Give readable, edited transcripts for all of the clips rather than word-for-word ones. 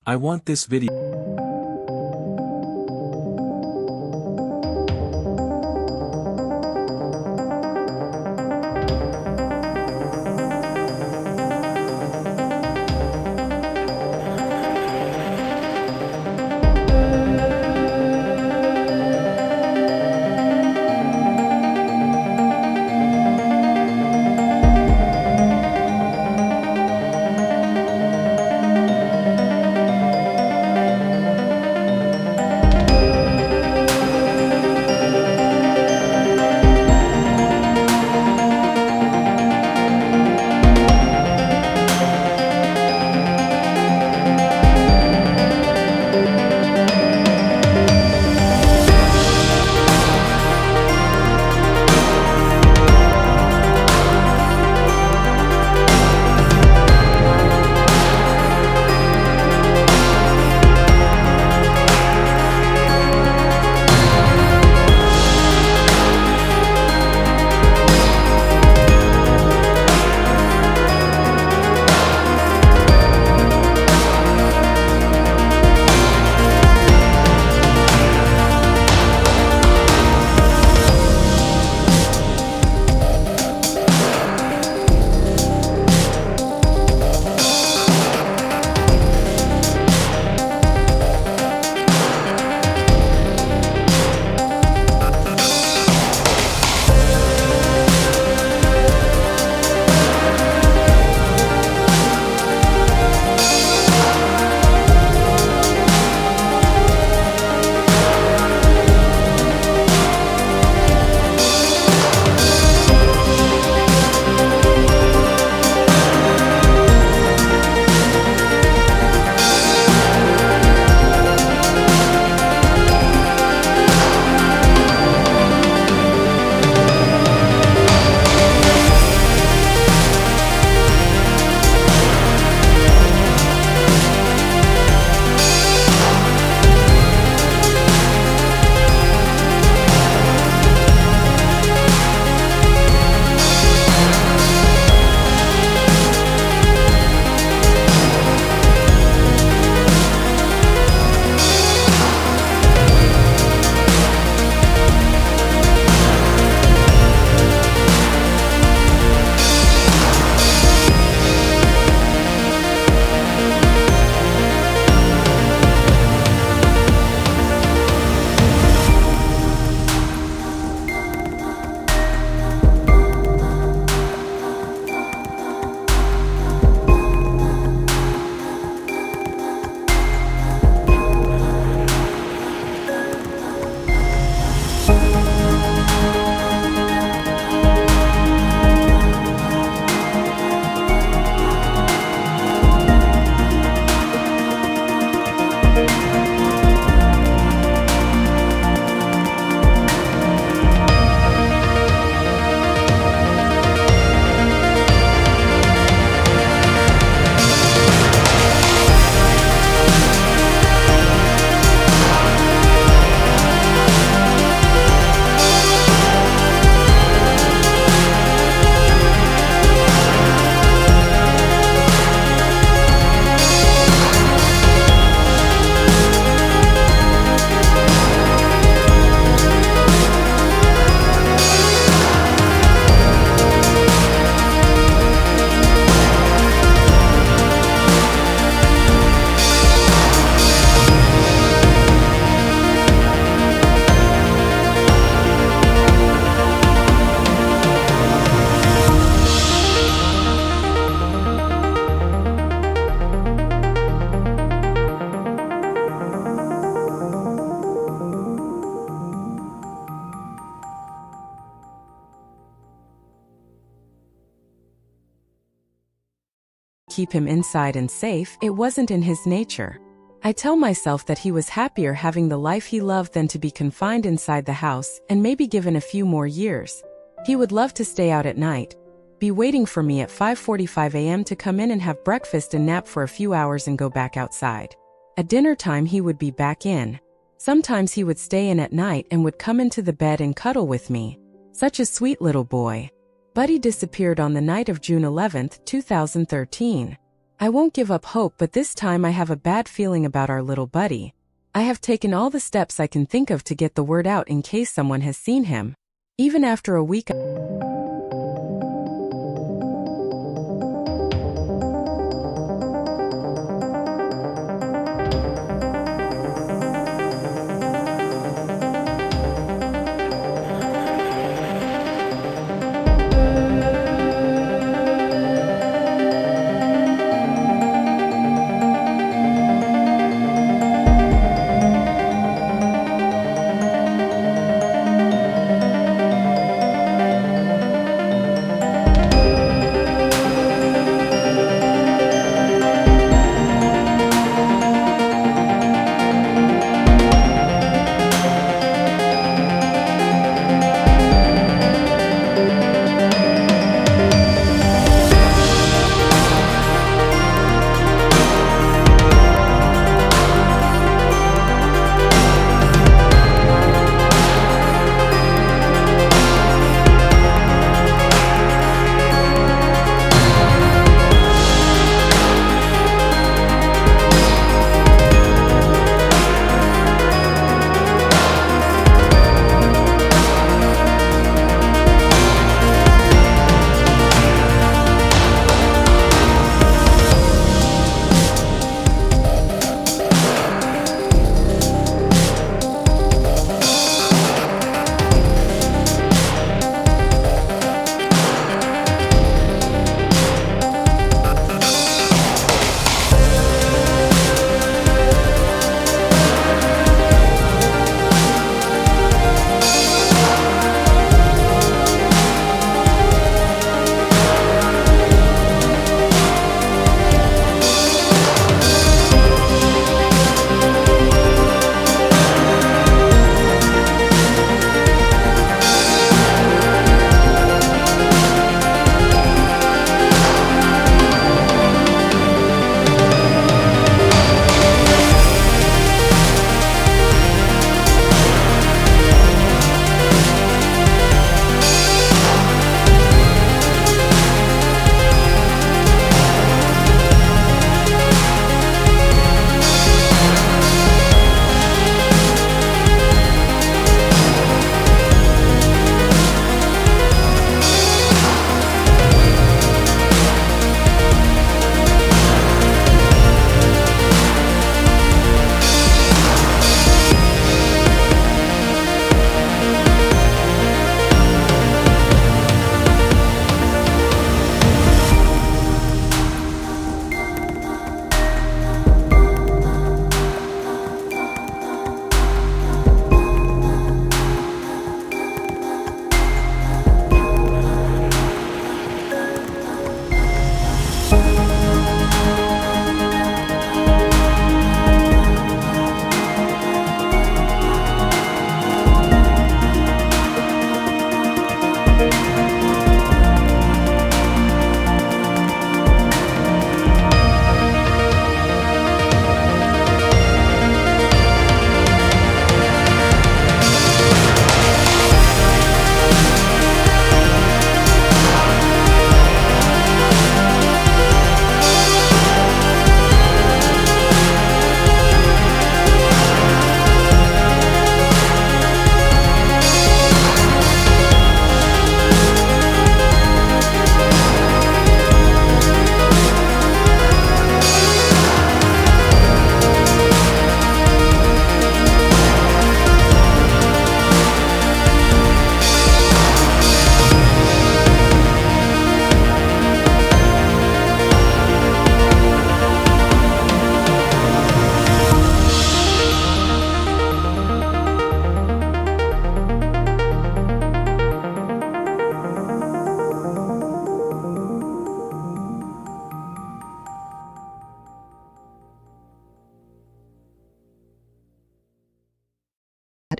I want this video. keep him inside and safe, it wasn't in his nature. I tell myself that he was happier having the life he loved than to be confined inside the house and maybe given a few more years. He would love to stay out at night, be waiting for me at 5:45 a.m. to come in and have breakfast and nap for a few hours and go back outside. At dinner time he would be back in. Sometimes he would stay in at night and would come into the bed and cuddle with me. Such a sweet little boy. Buddy disappeared on the night of June 11, 2013. I won't give up hope, but this time I have a bad feeling about our little buddy. I have taken all the steps I can think of to get the word out in case someone has seen him. Even after a week.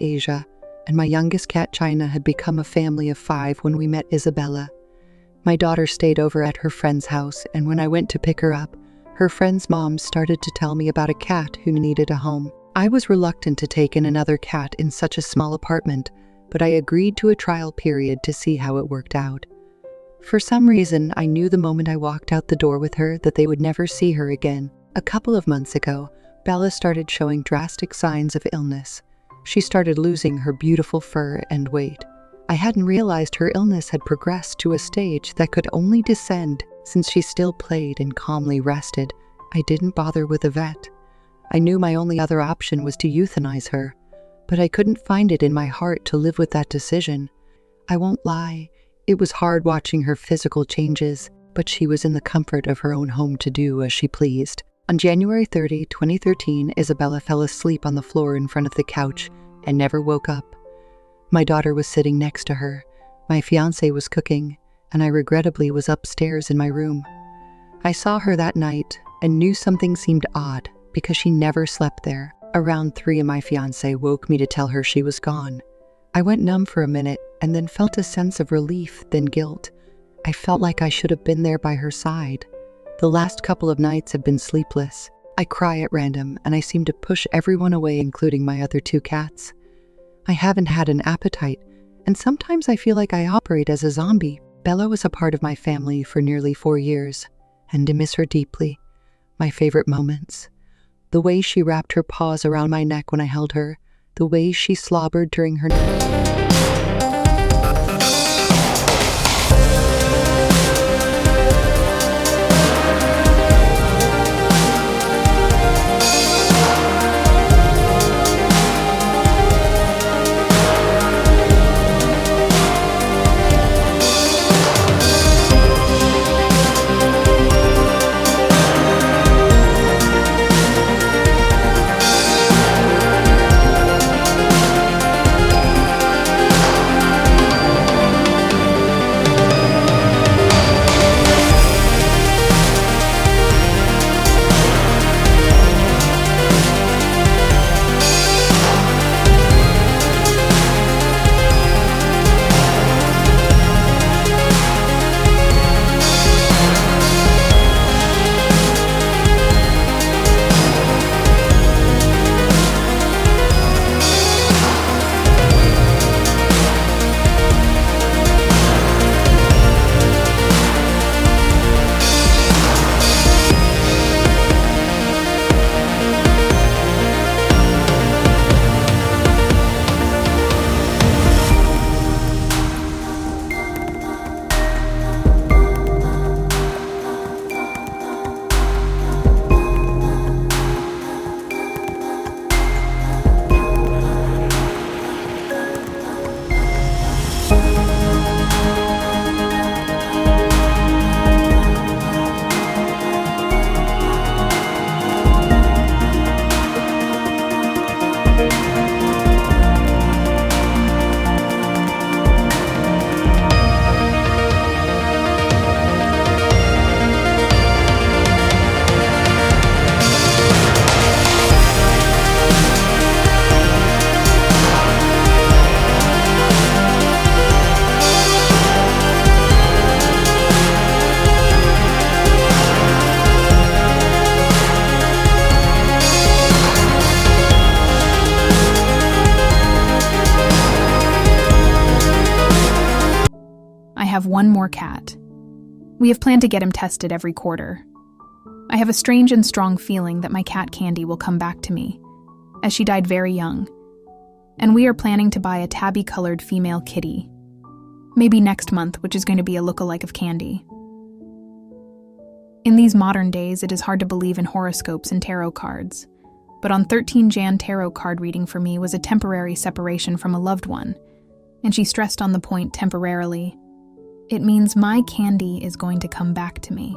Asia, and my youngest cat China had become a family of 5 when we met Isabella. My daughter stayed over at her friend's house, and when I went to pick her up, her friend's mom started to tell me about a cat who needed a home. I was reluctant to take in another cat in such a small apartment, but I agreed to a trial period to see how it worked out. For some reason, I knew the moment I walked out the door with her that they would never see her again. A couple of months ago, Bella started showing drastic signs of illness. She started losing her beautiful fur and weight. I hadn't realized her illness had progressed to a stage that could only descend since she still played and calmly rested. I didn't bother with a vet. I knew my only other option was to euthanize her, but I couldn't find it in my heart to live with that decision. I won't lie, it was hard watching her physical changes, but she was in the comfort of her own home to do as she pleased. On January 30, 2013, Isabella fell asleep on the floor in front of the couch and never woke up. My daughter was sitting next to her. My fiancé was cooking, and I regrettably was upstairs in my room. I saw her that night and knew something seemed odd because she never slept there. Around 3, my fiancé woke me to tell her she was gone. I went numb for a minute and then felt a sense of relief, then guilt. I felt like I should have been there by her side. The last couple of nights had been sleepless. I cry at random and I seem to push everyone away, including my other 2 cats. I haven't had an appetite, and sometimes I feel like I operate as a zombie. Bella was a part of my family for nearly 4 years, and I miss her deeply. My favorite moments: the way she wrapped her paws around my neck when I held her, the way she slobbered during her I have one more cat. We have planned to get him tested every quarter. I have a strange and strong feeling that my cat Candy will come back to me, as she died very young, and we are planning to buy a tabby-colored female kitty, maybe next month, which is going to be a look-alike of Candy. In these modern days, it is hard to believe in horoscopes and tarot cards, but on 13 Jan tarot card reading for me was a temporary separation from a loved one, and she stressed on the point temporarily. It means my Candy is going to come back to me.